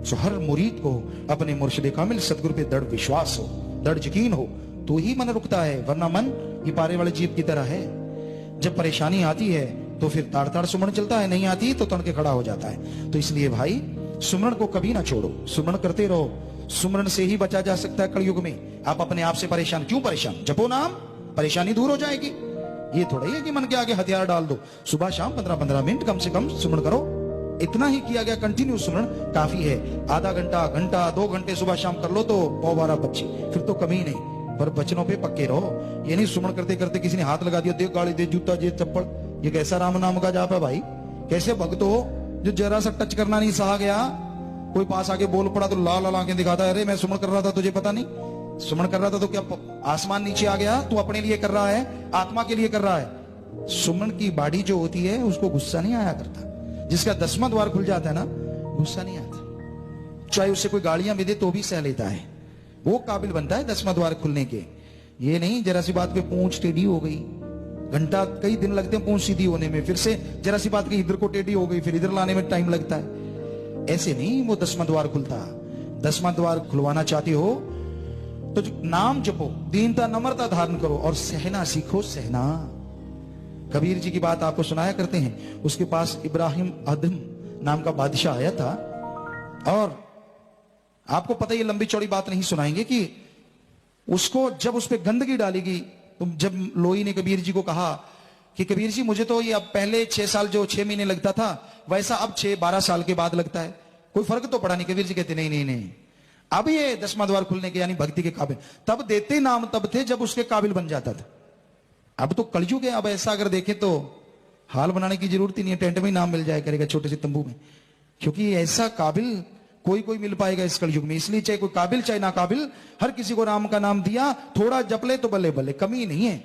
सो हर मुरीद को अपने मुर्शिद कामिल सदगुरु पे दृढ़ विश्वास हो, दृढ़ यकीन हो, तो ही मन रुकता है, वरना मन ये पारे वाले जीव की तरह है। जब परेशानी आती है तो फिर ताड़ ताड़ सुमरण चलता है, नहीं आती तो तड़के खड़ा हो जाता है। तो इसलिए भाई सुमरण को कभी ना छोड़ो, सुमरण करते रहो। सुमरण से ही बचा जा सकता है कलयुग में। आप अपने आप से परेशान क्यों परेशान, जपो नाम, परेशानी दूर हो जाएगी। ये थोड़ा ही है कि मन के आगे हथियार डाल दो। सुबह शाम 15-15 मिनट कम से कम सुमरण करो। इतना ही किया गया, कंटिन्यू सुमरण काफी है। आधा घंटा, घंटा, 2 घंटे सुबह शाम कर लो तो 12 फिर तो कमी नहीं। पर बचनों पे पक्के रहो। ये नहीं सुमरण करते करते किसी ने हाथ लगा दिया, दे गाड़ी, दे जूता, दे चप्पल। ये कैसा राम नाम का जाप है भाई? कैसे भक्त हो जो जरा सा टच करना नहीं सहा गया, कोई पास आके बोल पड़ा तो लाल लाल आंखें दिखाता है, अरे मैं सुमरण कर रहा था तुझे पता नहीं? सुमरण कर रहा था तो क्या आसमान नीचे आ गया? तू अपने लिए कर रहा है, आत्मा के लिए कर रहा है। सुमरण की बाड़ी जो होती है उसको गुस्सा नहीं आया करता। जिसका 10वां द्वार खुल जाता है ना, गुस्सा नहीं आता। चाहे उससे कोई गालियां भी दे तो भी सह लेता है, वो काबिल बनता है 10वां द्वार खुलने के। ये नहीं जरा सी बात पे पूंछ टेढ़ी हो गई, घंटा कई दिन लगते हैं पूंछ सीधी होने में, फिर से जरा सी बात की इधर को टेढ़ी हो गई, फिर इधर लाने में टाइम लगता है। ऐसे नहीं वो 10वां द्वार खुलता। 10वां द्वार खुलवाना चाहते हो तो नाम जपो, दीनता नम्रता धारण करो और सहना सीखो। सहना, कबीर जी की बात आपको सुनाया करते हैं। उसके पास इब्राहिम अदम नाम का बादशाह आया था, और आपको पता है ये लंबी चौड़ी बात नहीं सुनाएंगे कि उसको जब उस पर गंदगी डालेगी, तो जब लोई ने कबीर जी को कहा कि कबीर जी मुझे तो ये अब पहले 6 साल जो 6 महीने लगता था वैसा अब 6-12 साल के बाद लगता है, कोई फर्क तो पड़ा नहीं। कबीर जी कहते नहीं नहीं नहीं, अब ये 10वां द्वार खुलने के यानी भक्ति के काबिल। तब देते नाम तब थे जब उसके काबिल बन जाता था। अब तो कलयुग है। अब ऐसा अगर देखें तो हाल बनाने की जरूरत ही नहीं है, टेंट में ही नाम मिल जाए करेगा, छोटे से तंबू में। क्योंकि ऐसा काबिल कोई मिल पाएगा इस कलयुग में। इसलिए चाहे कोई काबिल चाहे ना काबिल, हर किसी को राम का नाम दिया, थोड़ा जप ले तो बल्ले बल्ले, कमी नहीं है।